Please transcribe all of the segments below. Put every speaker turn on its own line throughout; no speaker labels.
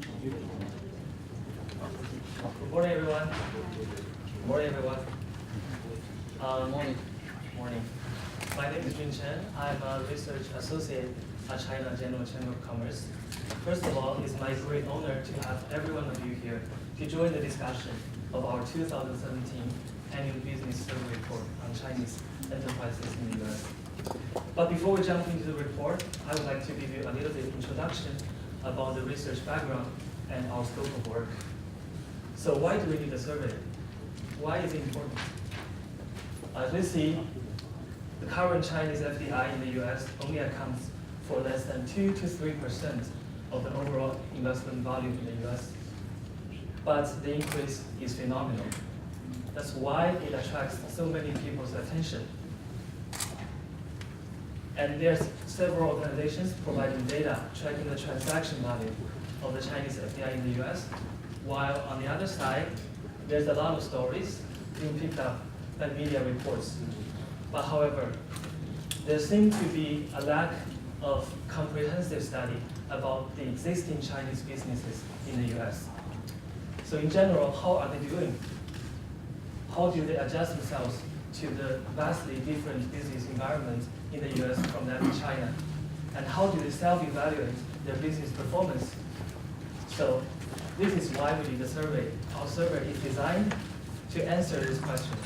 Good morning, everyone. Good morning, everyone. Morning. My name is Jun Chen. I'm a research associate at China General Chamber of Commerce. First of all, it's my great honor to have every one of you here to join the discussion of our 2017 Annual Business Survey Report on Chinese enterprises in the US. But before we jump into the report, I would like to give you a little bit of introduction about the research background and our scope of work. So why do we need a survey? Why is it important? As we see, the current Chinese FDI in the US only accounts for less than 2 to 3% of the overall investment volume in the US. But the increase is phenomenal. That's why it attracts so many people's attention. And there's several organizations providing data tracking the transaction value of the Chinese FDI in the US, while on the other side, there's a lot of stories being picked up by media reports. But however, there seems to be a lack of comprehensive study about the existing Chinese businesses in the US. So in general, how are they doing? How do they adjust themselves to the vastly different business environment in the US from that in China? And how do they self-evaluate their business performance? So this is why we did the survey. Our survey is designed to answer these questions.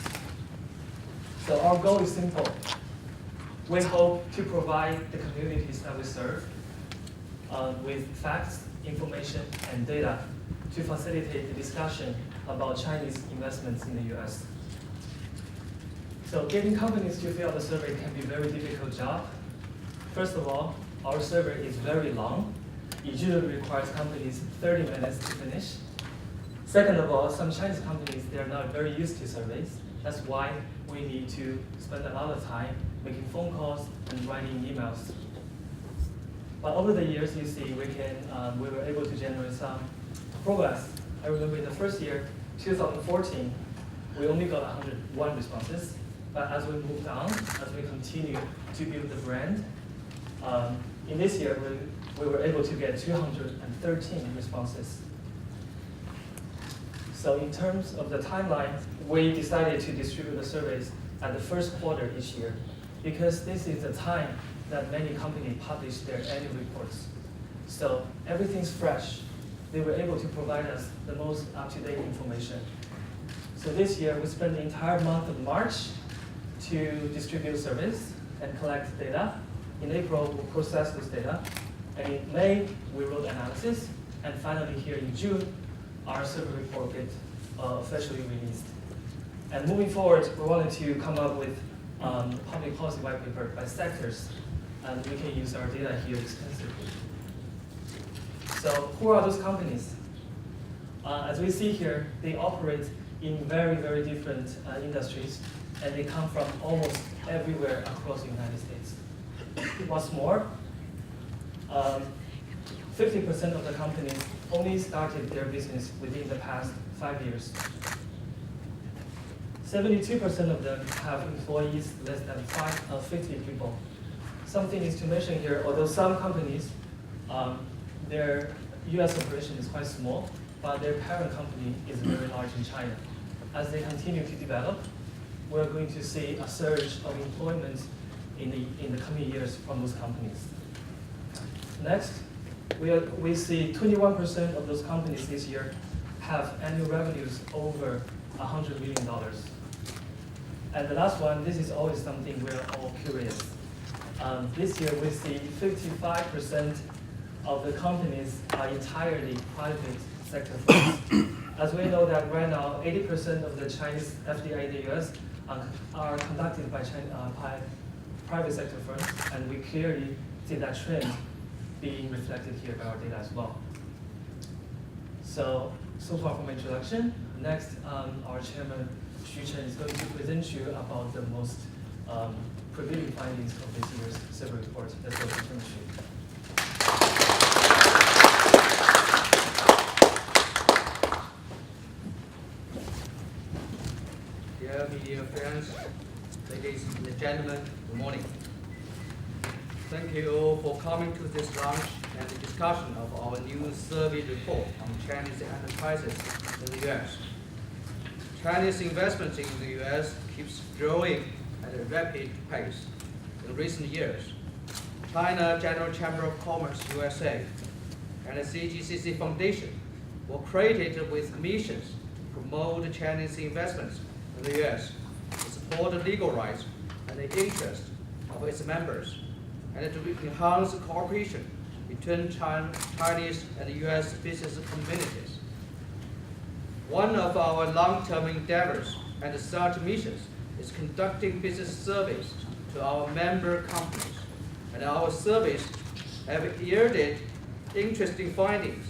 So our goal is simple. We hope to provide the communities that we serve with facts, information, and data to facilitate the discussion about Chinese investments in the US. So getting companies to fill out the survey can be a very difficult job. First of all, our survey is very long. It usually requires companies 30 minutes to finish. Second of all, some Chinese companies, they're not very used to surveys. That's why we need to spend a lot of time making phone calls and writing emails. But over the years, you see, we were able to generate some progress. I remember in the first year, 2014, we only got 101 responses. But as we moved on, as we continue to build the brand, in this year, we were able to get 213 responses. So in terms of the timeline, we decided to distribute the surveys at the first quarter each year, because this is the time that many companies publish their annual reports. So everything's fresh. They were able to provide us the most up-to-date information. So this year, we spent the entire month of March to distribute surveys and collect data. In April, we processed this data. And in May, we wrote analysis. And finally, here in June, our survey report gets officially released. And moving forward, we wanted to come up with a public policy white paper by sectors. And we can use our data here extensively. So who are those companies? As we see here, they operate in very, very different industries, and they come from almost everywhere across the United States. What's more, 50% of the companies only started their business within the past 5 years. 72% of them have employees less than 50 people. Something is to mention here, although some companies, their US operation is quite small, but their parent company is very large in China. As they continue to develop, we're going to see a surge of employment in the coming years from those companies. Next, we see 21% of those companies this year have annual revenues over $100 million. And the last one, this is always something we're all curious. This year, we see 55% of the companies are entirely private sector firms. As we know that right now, 80% of the Chinese FDI in the US are conducted by private sector firms, and we clearly see that trend being reflected here by our data as well. So far from introduction. Next, our chairman, Xu Chen, is going to present you about the most prevailing findings of this year's survey report. Let's go to Chairman Xu.
Dear media friends, ladies and gentlemen, good morning. Thank you all for coming to this lunch and the discussion of our new survey report on Chinese enterprises in the U.S. Chinese investment in the U.S. keeps growing at a rapid pace. In recent years, China General Chamber of Commerce USA and the CGCC Foundation were created with missions to promote Chinese investments in the U.S., to support the legal rights and the interests of its members, and to enhance cooperation between Chinese and U.S. business communities. One of our long-term endeavors and such missions is conducting business surveys to our member companies, and our surveys have yielded interesting findings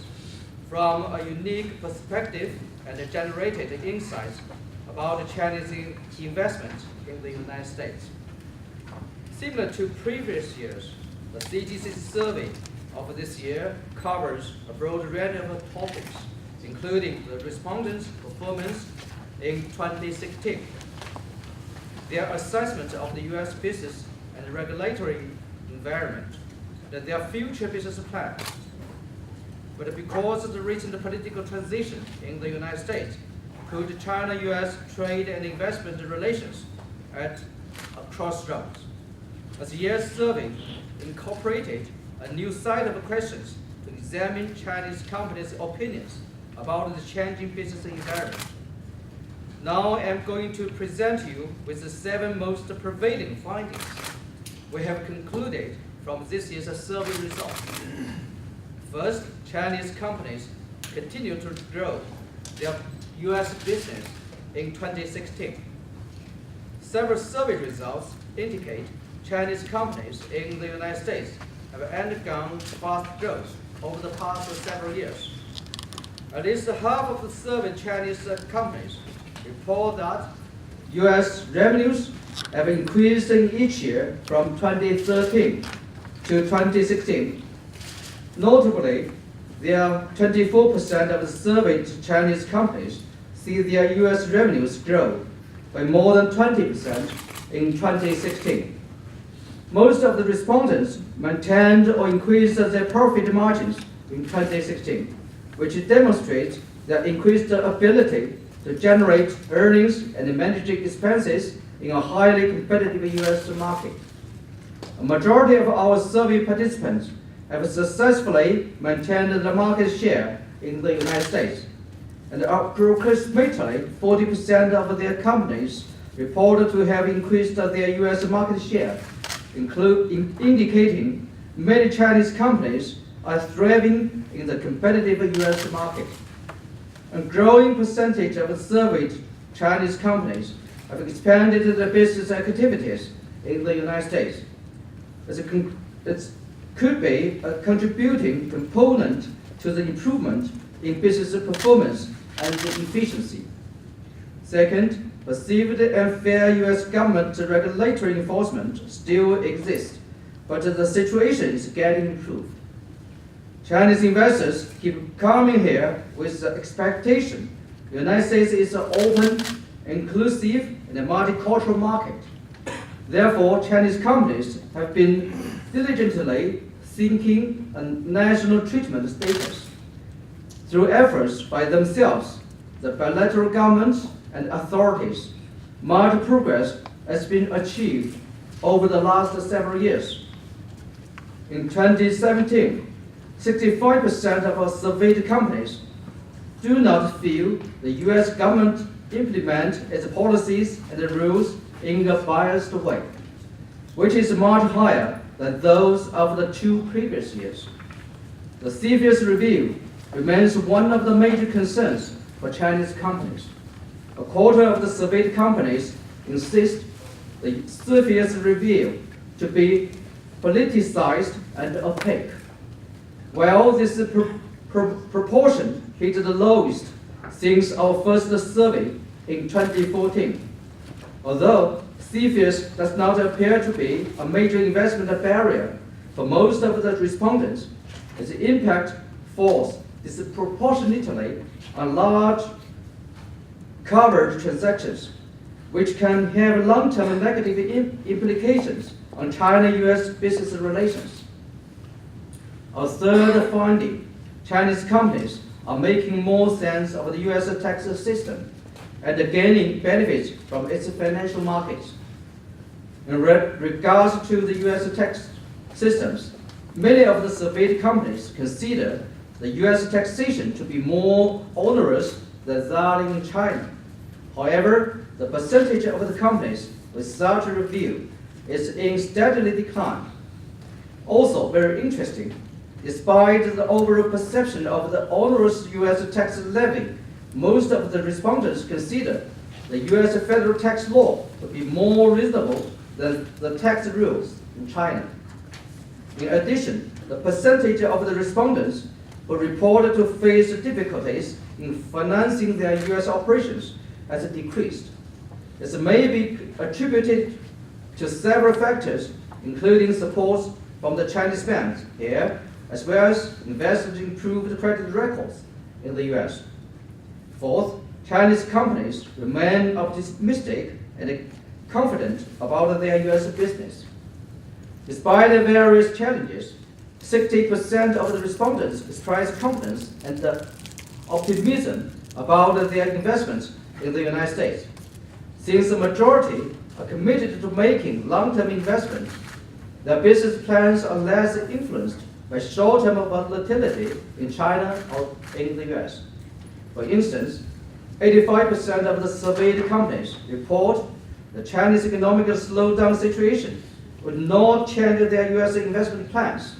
from a unique perspective and generated insights about Chinese investment in the United States. Similar to previous years, the CGCC survey of this year covers a broad range of topics, including the respondents' performance in 2016, their assessment of the U.S. business and regulatory environment, and their future business plans. But because of the recent political transition in the United States, put China-U.S. trade and investment relations at a crossroads. This year's survey incorporated a new set of questions to examine Chinese companies' opinions about the changing business environment. Now I'm going to present you with the 7 most prevailing findings we have concluded from this year's survey results. First, Chinese companies continue to grow their U.S. business in 2016. Several survey results indicate Chinese companies in the United States have undergone fast growth over the past several years. At least half of the surveyed Chinese companies report that U.S. revenues have increased in each year from 2013 to 2016. Notably, there are 24% of the surveyed Chinese companies see their U.S. revenues grow by more than 20% in 2016. Most of the respondents maintained or increased their profit margins in 2016, which demonstrates their increased ability to generate earnings and manage expenses in a highly competitive U.S. market. A majority of our survey participants have successfully maintained the market share in the United States, and approximately 40% of their companies reported to have increased their U.S. market share, indicating many Chinese companies are thriving in the competitive U.S. market. A growing percentage of surveyed Chinese companies have expanded their business activities in the United States. It could be a contributing component to the improvement in business performance and efficiency. Second, perceived unfair U.S. government regulatory enforcement still exists, but the situation is getting improved. Chinese investors keep coming here with the expectation the United States is an open, inclusive, and multicultural market. Therefore, Chinese companies have been diligently seeking a national treatment status. Through efforts by themselves, the bilateral governments and authorities, much progress has been achieved over the last several years. In 2017, 65% of our surveyed companies do not feel the U.S. government implement its policies and rules in a biased way, which is much higher than those of the 2 previous years. The CFIUS review remains one of the major concerns for Chinese companies. A quarter of the surveyed companies insist the CFIUS review to be politicized and opaque. While this proportion hit the lowest since our first survey in 2014. Although CFIUS does not appear to be a major investment barrier for most of the respondents, its impact falls disproportionately on large covered transactions. which can have long-term negative implications on China-US business relations. Our third finding, Chinese companies are making more sense of the US tax system and gaining benefits from its financial markets. In regards to the US tax systems, many of the surveyed companies consider the US taxation to be more onerous than that in China. However, the percentage of the companies with such a review is in steadily decline. Also very interesting, despite the overall perception of the onerous US tax levy, most of the respondents consider the US federal tax law to be more reasonable than the tax rules in China. In addition, the percentage of the respondents who reported to face difficulties in financing their US operations has decreased. This may be attributed to several factors, including support from the Chinese banks here, as well as investors' improved credit records in the US. Fourth, Chinese companies remain optimistic and confident about their US business. Despite the various challenges, 60% of the respondents expressed confidence and optimism about their investments in the United States. Since the majority are committed to making long-term investments, their business plans are less influenced by short-term volatility in China or in the US. For instance, 85% of the surveyed companies report the Chinese economic slowdown situation would not change their US investment plans.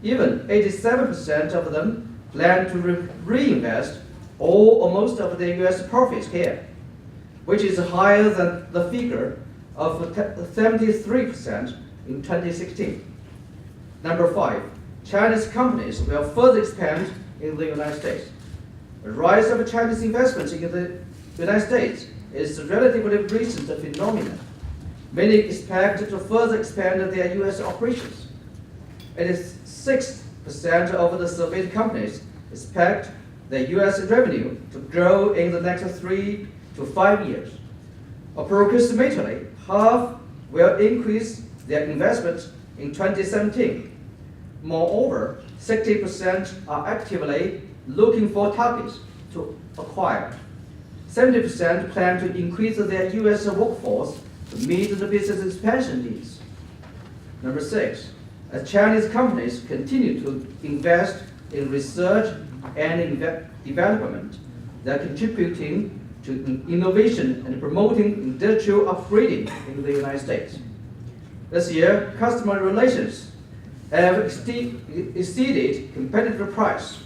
Even 87% of them plan to reinvest all or most of their US profits here, which is higher than the figure of 73% in 2016. Number 5, Chinese companies will further expand in the United States. The rise of Chinese investments in the United States is a relatively recent phenomenon. Many expect to further expand their US operations. 86% of the surveyed companies expect their US revenue to grow in the next 3 to 5 years. Approximately half will increase their investment in 2017. Moreover, 60% are actively looking for targets to acquire. 70% plan to increase their US workforce to meet the business expansion needs. Number 6, as Chinese companies continue to invest in research and development, they are contributing to innovation and promoting industrial upgrading in the United States. This year, customer relations have exceeded competitive price,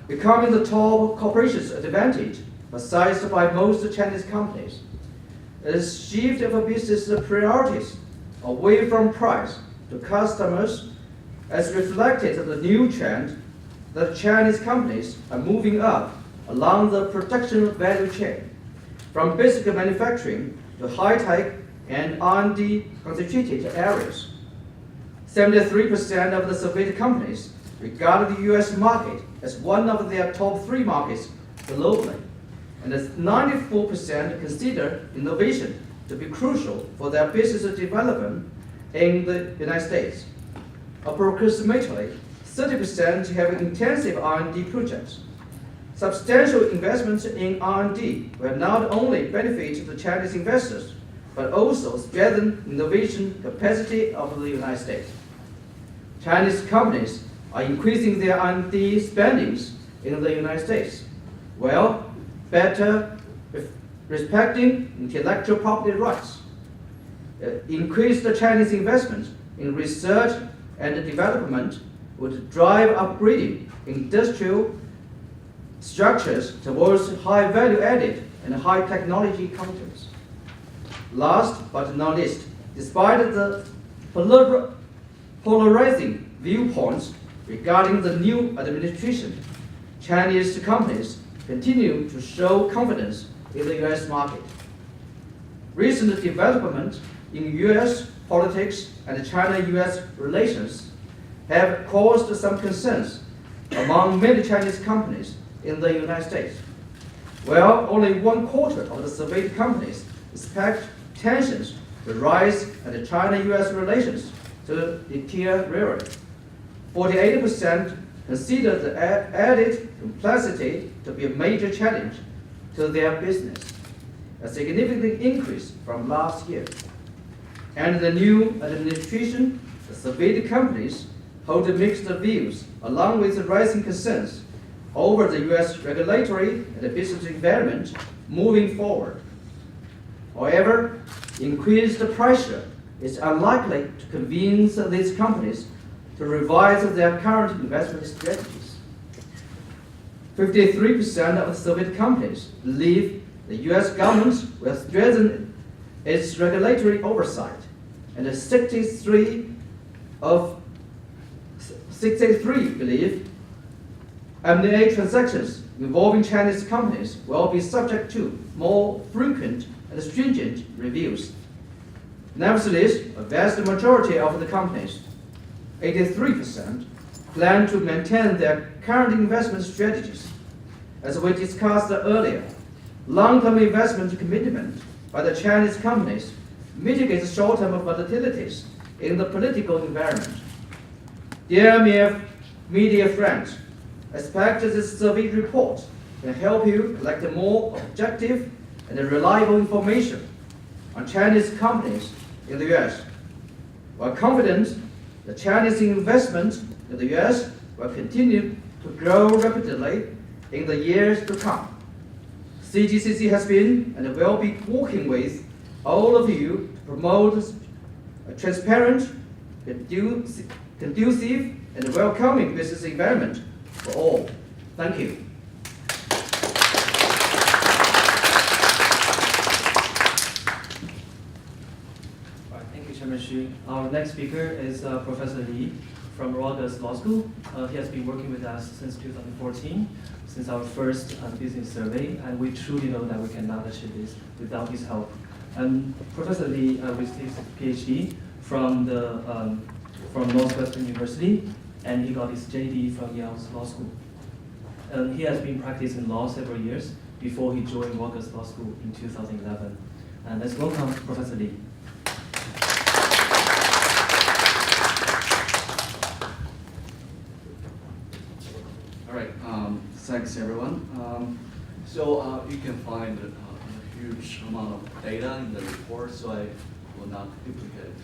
becoming the top corporation's advantage, possessed by most Chinese companies. This shift of business priorities away from price to customers has reflected the new trend that Chinese companies are moving up along the production value chain, from basic manufacturing to high-tech and R&D concentrated areas. 73% of the surveyed companies regard the US market as one of their top 3 markets globally, and 94% consider innovation to be crucial for their business development in the United States. Approximately 30% have intensive R&D projects. Substantial investments in R&D will not only benefit the Chinese investors, but also strengthen innovation capacity of the United States. Chinese companies are increasing their R&D spendings in the United States, while better respecting intellectual property rights. Increased Chinese investment in research and development would drive upgrading industrial structures towards high value added and high technology contents. Last but not least, despite the polarizing viewpoints regarding the new administration, Chinese companies continue to show confidence in the US market. Recent developments in US politics and China-US relations have caused some concerns among many Chinese companies in the United States. While only 1/4 of the surveyed companies
expect tensions to rise and the China-US relations to deteriorate. 48% consider the added complexity to be a major challenge to their business, a significant increase from last year. And the new administration, the surveyed companies hold mixed views, along with the rising concerns over the U.S. regulatory and business environment moving forward. However, increased pressure is unlikely to convince these companies to revise their current investment strategies. 53% of the surveyed companies believe the U.S. government will strengthen its regulatory oversight, and 63 believe M&A transactions involving Chinese companies will be subject to more frequent and stringent reviews. Nevertheless, a vast majority of the companies, 83%, plan to maintain their current investment strategies. As we discussed earlier, long-term investment commitment by the Chinese companies mitigates short-term volatilities in the political environment. Dear media friends, I expect this survey report can help you collect more objective and reliable information on Chinese companies in the U.S. We're confident the Chinese investment in the U.S. will continue to grow rapidly in the years to come. CGCC has been and will be working with all of you to promote a transparent, conducive, and welcoming business environment for all. Thank you.
All right, thank you, Chairman Xu. Our next speaker is Professor Li from Rogers Law School. He has been working with us since 2014, since our first business survey, and we truly know that we cannot achieve this without his help. Professor Li received his PhD from Northwestern University, and he got his JD from Yale's Law School. He has been practicing law several years before he joined Rogers Law School in 2011. And let's welcome Professor Li.
All right, thanks everyone. So you can find a huge amount of data in the report, so I will not duplicate it.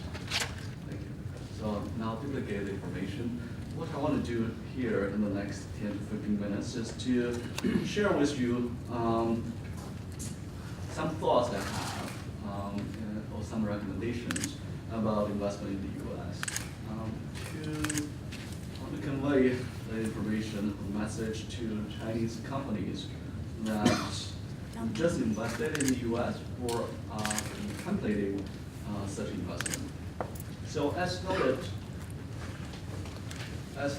Thank you. So I'll not duplicate the information. What I want to do here in the next 10 to 15 minutes is to share with you some thoughts I have or some recommendations about investment in the U.S. To convey the information, the message to Chinese companies that just invested in the U.S. or contemplating such investment. So as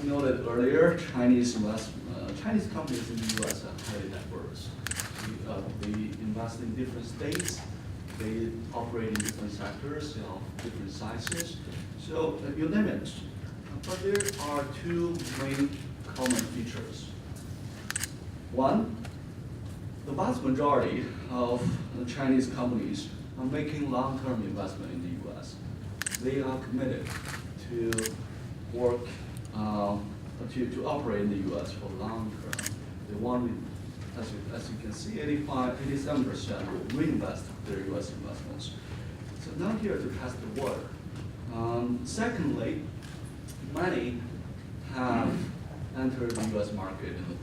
noted earlier, Chinese companies in the U.S. are highly diverse. They invest in different states. They operate in different sectors, different sizes. So you name it. But there are two main common features. One, the vast majority of the Chinese companies are making long-term investment in the U.S. They are committed to work to operate in the U.S. for long term. They want, as you can see, 87% reinvest their U.S. investments. So not here to test the water. Secondly, many have entered the U.S. market in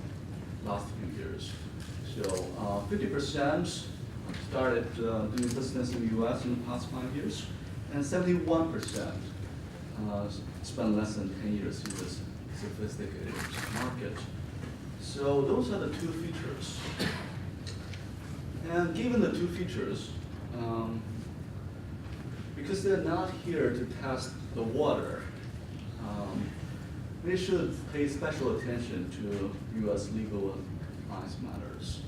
the last few years. So 50% started doing business in the U.S. in the past 5 years, and 71% spent less than 10 years in this sophisticated market. So those are the two features. And given the two features, because they're not here to test the water, we should pay special attention to U.S. legal and compliance matters.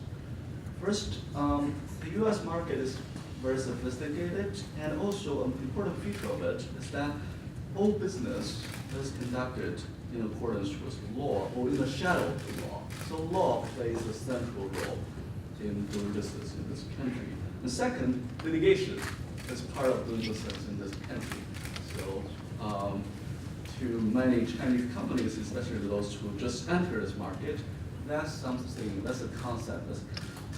First, the U.S. market is very sophisticated, and also an important feature of it is that all business is conducted in accordance with law or in the shadow of the law. So law plays a central role in doing business in this country. The second, litigation is part of doing business in this country. So to many Chinese companies, especially those who just enter this market, that's a concept that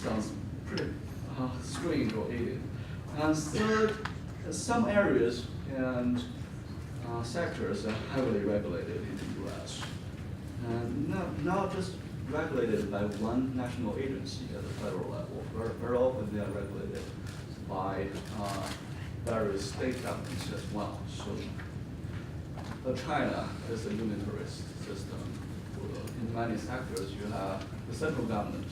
sounds pretty strange or alien. And third, some areas and sectors are heavily regulated in the US. And not just regulated by one national agency at the federal level. Very often they are regulated by various state governments as well. So China is a unitarist system. In many sectors, you have the central government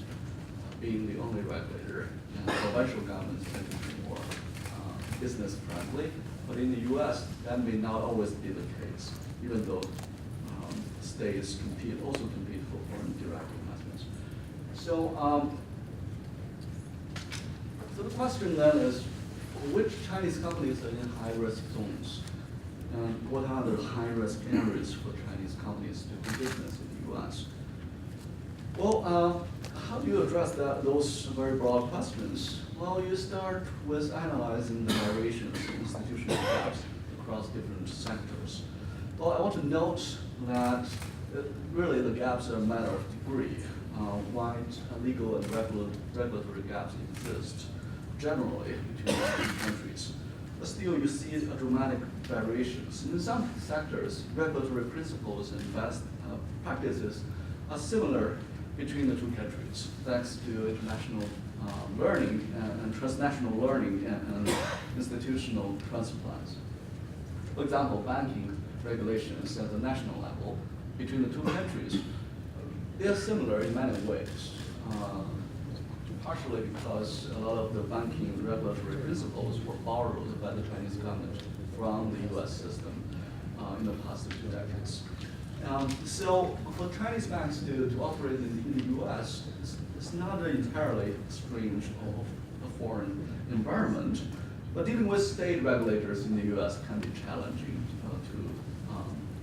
being the only regulator, and provincial governments tend to be more business friendly. But in the US, that may not always be the case, even though states also compete for foreign direct investments. So, so the question then is, which Chinese companies are in high-risk zones? And what are the high-risk areas for Chinese companies to do business in the US? Well, how do you address those very broad questions? Well, you start with analyzing the variations in institutional gaps across different sectors. Well, I want to note that really the gaps are a matter of degree. Wide legal and regulatory gaps exist generally between different countries. But still, you see dramatic variations. In some sectors, regulatory principles and best practices are similar between the two countries, thanks to international learning and transnational learning and institutional transplants. For example, banking regulations at the national level between the two countries, they are similar in many ways. Partially because a lot of the banking regulatory principles were borrowed by the Chinese government from the US system in the past 2 decades. So for Chinese banks to operate in the US, it's not an entirely strange or a foreign environment, but dealing with state regulators in the US can be challenging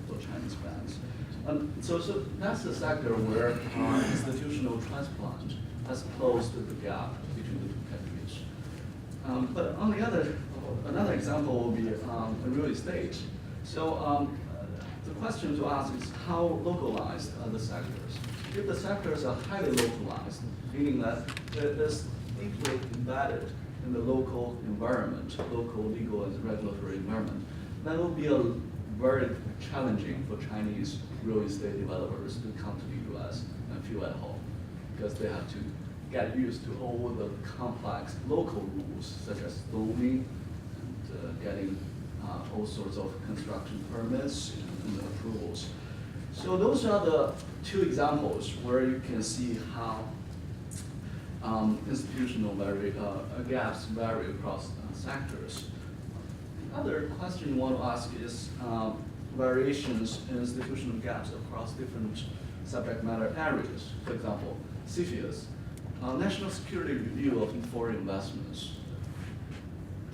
for Chinese banks. So that's the sector where institutional transplant has closed the gap between the two countries. But on the another example will be real estate. So the question to ask is how localized are the sectors? If the sectors are highly localized, meaning that they're deeply embedded in the local environment, local legal and regulatory environment, that will be very challenging for Chinese real estate developers to come to the US and feel at home, because they have to get used to all the complex local rules, such as zoning, and getting all sorts of construction permits and approvals. So those are the two examples where you can see how institutional gaps vary across sectors. The other question you want to ask is variations in institutional gaps across different subject matter areas. For example, CFIUS, National Security Review of Foreign Investments.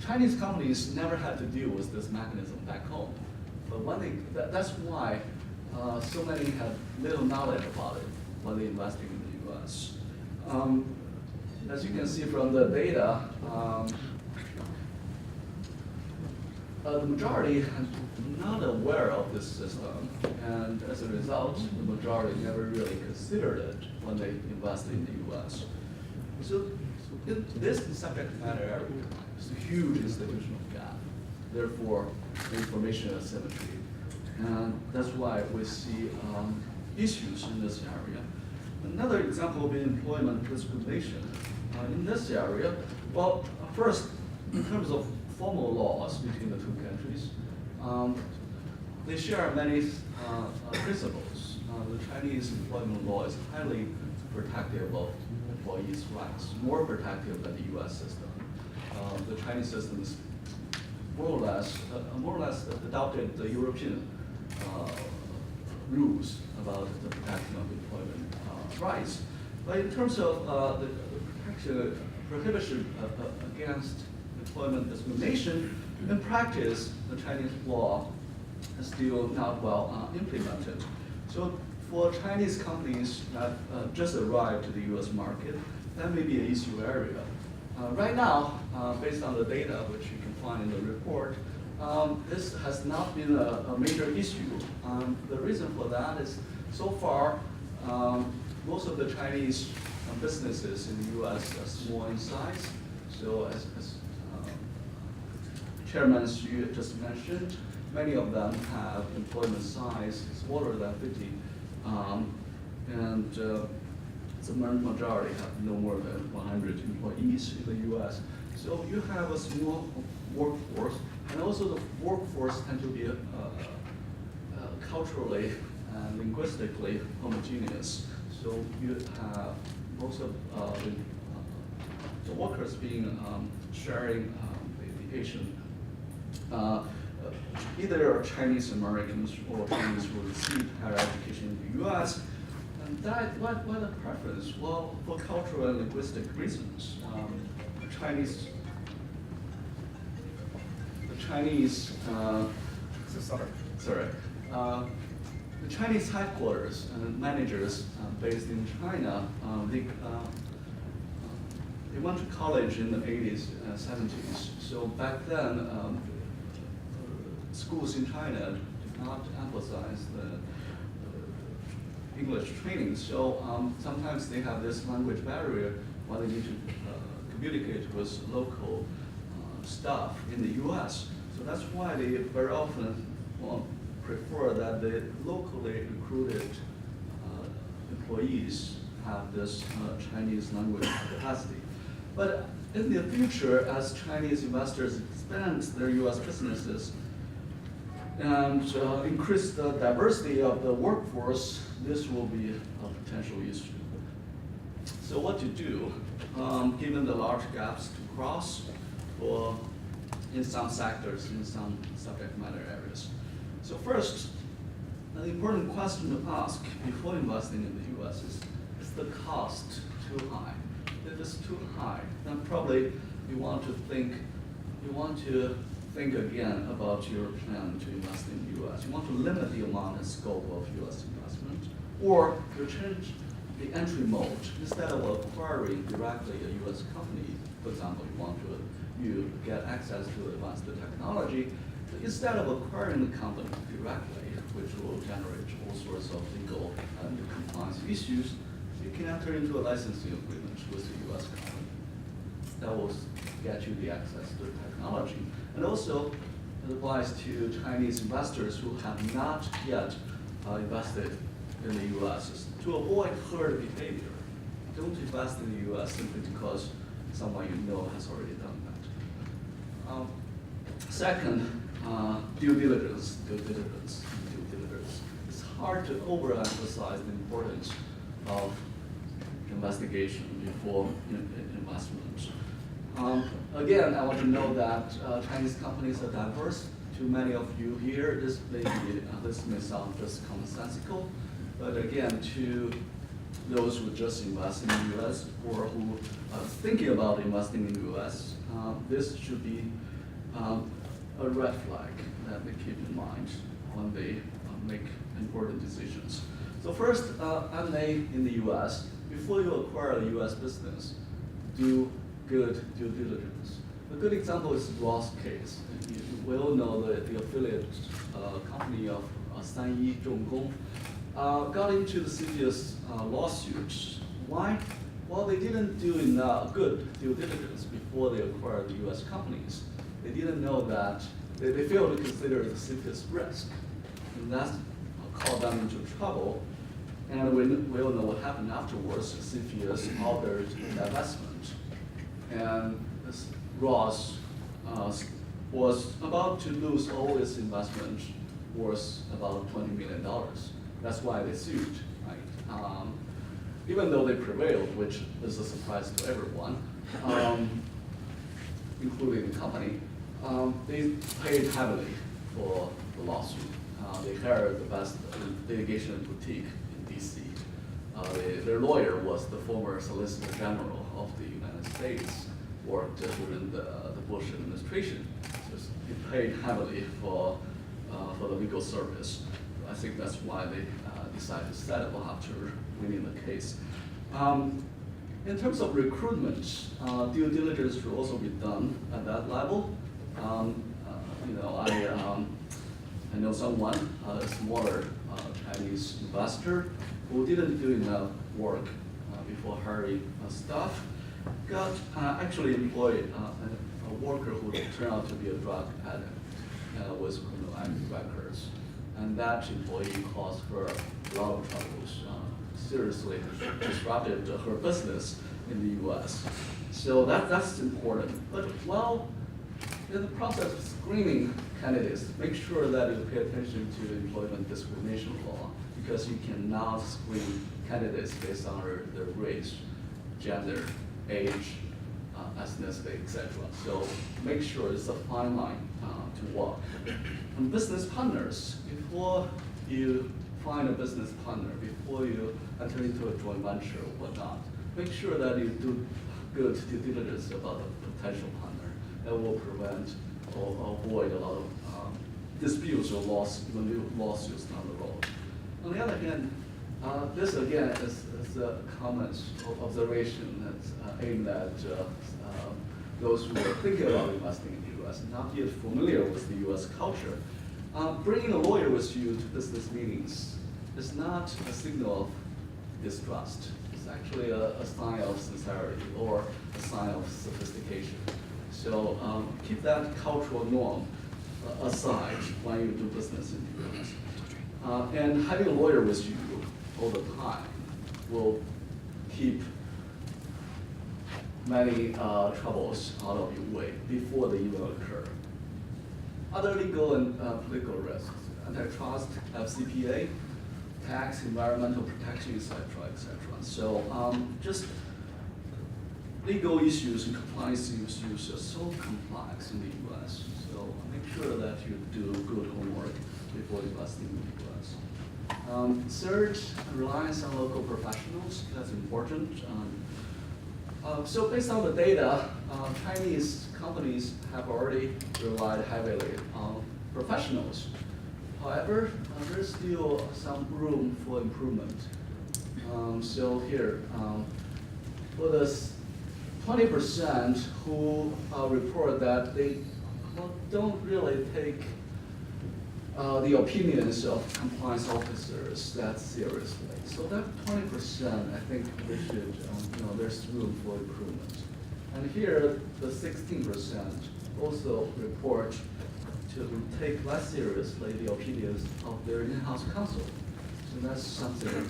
Chinese companies never had to deal with this mechanism back home. But that's why so many have little knowledge about it when they investing in the US. As you can see from the data, the majority is not aware of this system, and as a result, the majority never really considered it when they invested in the US. So in this subject matter area, it's a huge institutional gap, therefore information asymmetry. And that's why we see issues in this area. Another example would be employment discrimination. In this area, well, first, in terms of formal laws between the two countries, they share many principles. The Chinese employment law is highly protective of employees' rights, more protective than the US system. The Chinese system is more or less adopted the European rules about the protection of employment rights. But in terms of the prohibition against employment discrimination, in practice, the Chinese law is still not well implemented. So for Chinese companies that just arrived to the US market, that may be an issue area. Right now, based on the data which you can find in the report, this has not been a major issue. The reason for that is so far, most of the Chinese businesses in the US are small in size. So as Chairman Xu just mentioned, many of them have employment size smaller than 50. The majority have no more than 100 employees in the US. So you have a small workforce, and also the workforce tend to be culturally and linguistically homogeneous. So you have most of the workers being sharing the Asian, either Chinese Americans or Chinese who received higher education in the US. And that, why the preference? Well, for cultural and linguistic reasons. The Chinese, the Chinese headquarters and managers based in China, they went to college in the 80s and 70s. So back then, schools in China did not emphasize the English training. So sometimes they have this language barrier when they need to communicate with local staff in the US. So that's why they very often prefer that the locally recruited employees have this Chinese language capacity. But in the future, as Chinese investors expand their US businesses and increase the diversity of the workforce, this will be a potential issue. So what to do, given the large gaps to cross for in some sectors, in some subject matter areas. So first, an important question to ask before investing in the US is the cost too high? If it's too high, then probably you want to think again about your plan to invest in the US. You want to limit the amount and scope of US investment, or you change the entry mode. Instead of acquiring directly a US company, for example, you get access to advanced technology, so instead of acquiring the company directly, which will generate all sorts of legal and compliance issues, you can enter into a licensing agreement with the US company. That will get you the access to the technology. And also, it applies to Chinese investors who have not yet invested in the US. To avoid herd behavior, don't invest in the US simply because someone you know has already done that. Second, due diligence. It's hard to overemphasize the importance of investigation before investment. Again, I want to know that Chinese companies are diverse. To many of you here, this may sound just commonsensical, but again, to those who just invest in the US or who are thinking about investing in the US, this should be a red flag that they keep in mind when they make important decisions. So first, M&A in the US, before you acquire a US business, do good due diligence. A good example is Ross case. We all know the affiliate company of Sanyi Zhonggong got into the serious lawsuits. Why? Well, they didn't do enough good due diligence before they acquired the US companies. They didn't know that, they failed to consider the CFIUS risk. And that called them into trouble. And we all know what happened afterwards. CFIUS ordered divestment. And Ross was about to lose all its investment worth about $20 million. That's why they sued, right? Even though they prevailed, which is a surprise to everyone, including the company, they paid heavily for the lawsuit. They hired the best litigation boutique in DC. Their lawyer was the former Solicitor General of the United States, worked during the Bush administration. So he paid heavily for the legal service. I think that's why they decided to settle after winning the case. In terms of recruitment, due diligence should also be done at that level. I know someone, a smaller Chinese investor, who didn't do enough work before hiring staff, got actually employed a worker who turned out to be a drug addict with criminal active records. And that employee caused her a lot of troubles, seriously disrupted her business in the US. So that's important. But while in the process of screening candidates, make sure that you pay attention to the employment discrimination law, because you cannot screen candidates based on their race, gender, age, ethnicity, etc. So make sure it's a fine line to walk. And business partners, before you find a business partner, before you enter into a joint venture or whatnot, make sure that you do good due diligence about the potential partner. That will prevent or avoid a lot of disputes or lawsuits down the road. On the other hand, this again is a comment or observation that's aimed at those who are thinking about investing in the US, not yet familiar with the US culture. Bringing a lawyer with you to business meetings is not a signal of distrust. It's actually a sign of sincerity or a sign of sophistication. So keep that cultural norm aside when you do business in the US. And having a lawyer with you all the time will keep many troubles out of your way before they even occur. Other legal and political risks, antitrust, FCPA, tax, environmental protection, etc., etc. So just legal issues and compliance issues are so complex in the US. So make sure that you do good homework before investing in the US. Third, reliance on local professionals. That's important. So based on the data, Chinese companies have already relied heavily on professionals. However, there's still some room for improvement. So here, for this 20% who report that they don't really take the opinions of compliance officers that seriously. So that 20%, I think we should, there's room for improvement. And here, the 16% also report to take less seriously the opinions of their in-house counsel. So that's something,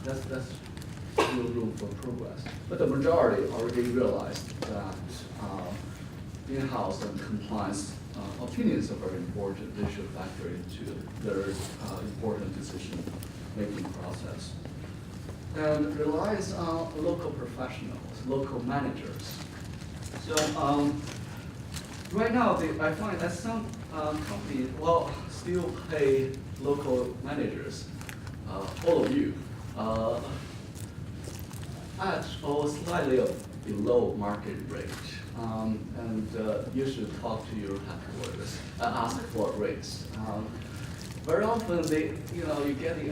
that's still room for progress. But the majority already realized that in-house and compliance opinions are very important. They should factor into their important decision-making process. And relies on local professionals, local managers. So right now, I find that some companies still pay local managers, all of you, at or slightly below market rate. And you should talk to your headquarters, ask for a raise. Very often, you get the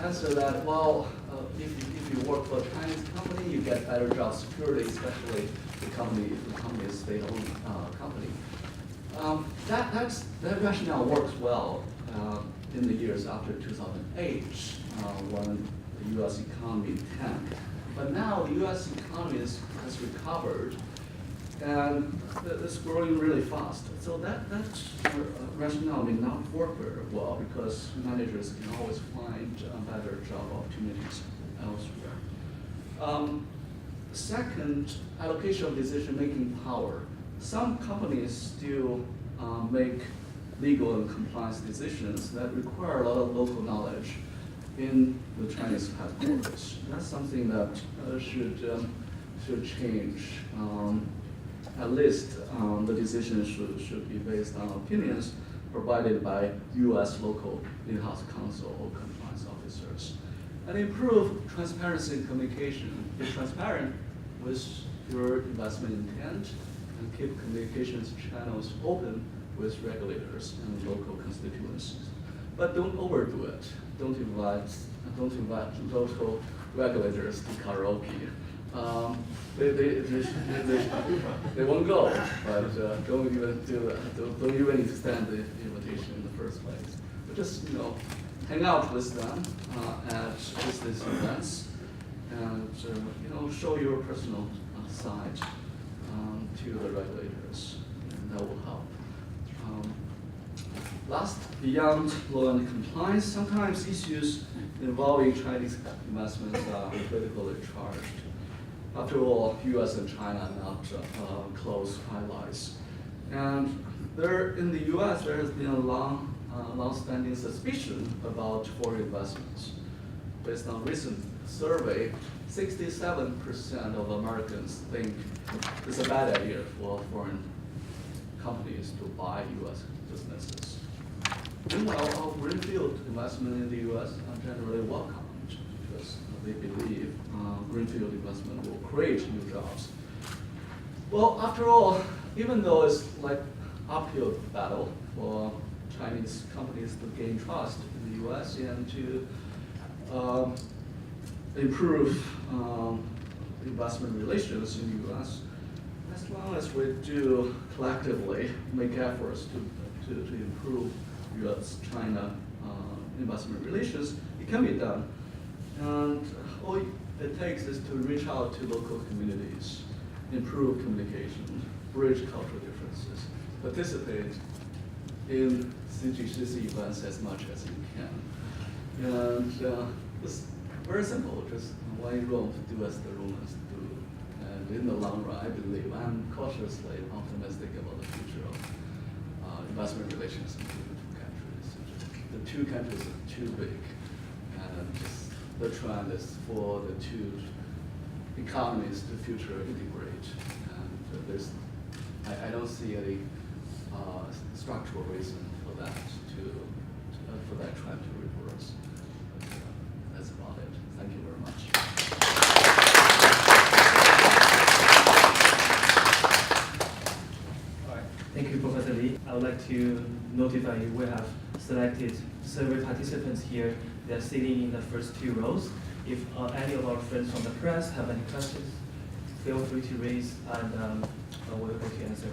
answer that, well, if you work for a Chinese company, you get better job security, especially the company is state-owned company. That rationale works well in the years after 2008, when the U.S. economy tanked. But now the U.S. economy has recovered, and it's growing really fast. So that rationale may not work very well, because managers can always find better job opportunities elsewhere. Second, allocation of decision-making power. Some companies still make legal and compliance decisions that require a lot of local knowledge in the Chinese headquarters. That's something that should change. At least the decisions should be based on opinions provided by U.S. local in-house counsel or compliance officers. And improve transparency and communication. Be transparent with your investment intent and keep communications channels open with regulators and local constituencies. But don't overdo it. Don't invite local regulators to karaoke. They won't go, but don't even extend the invitation in the first place. But just hang out with them at business events, and show your personal side to the regulators, and that will help. Last, beyond law and compliance, sometimes issues involving Chinese investments are politically charged. After all, U.S. and China are not close allies. And in the U.S., there has been a long-standing suspicion about foreign investments. Based on recent survey, 67% of Americans think it's a bad idea for foreign companies to buy U.S. businesses. Meanwhile, greenfield investment in the U.S. are generally welcomed because they believe greenfield investment will create new jobs. Well, after all, even though it's like uphill battle for Chinese companies to gain trust in the U.S. and to improve investment relations in the U.S., as long as we do collectively make efforts to improve U.S.-China investment relations, it can be done. And all it takes is to reach out to local communities, improve communication, bridge cultural differences, participate in CGCC events as much as you can. And it's very simple, just one in Rome to do as the Romans do. And in the long run, I believe, I'm cautiously optimistic about the future of investment relations between the two countries. The two countries are too big, and just the trend is for the two economies to future integrate. And I don't see any structural reason for that for that trend to reverse. But, that's about it. Thank you very much.
All right. Thank you, Professor Li. I would like to notify you we have selected several participants here. They're sitting in the first two rows. If any of our friends from the press have any questions, feel free to raise, and we'll be able to answer.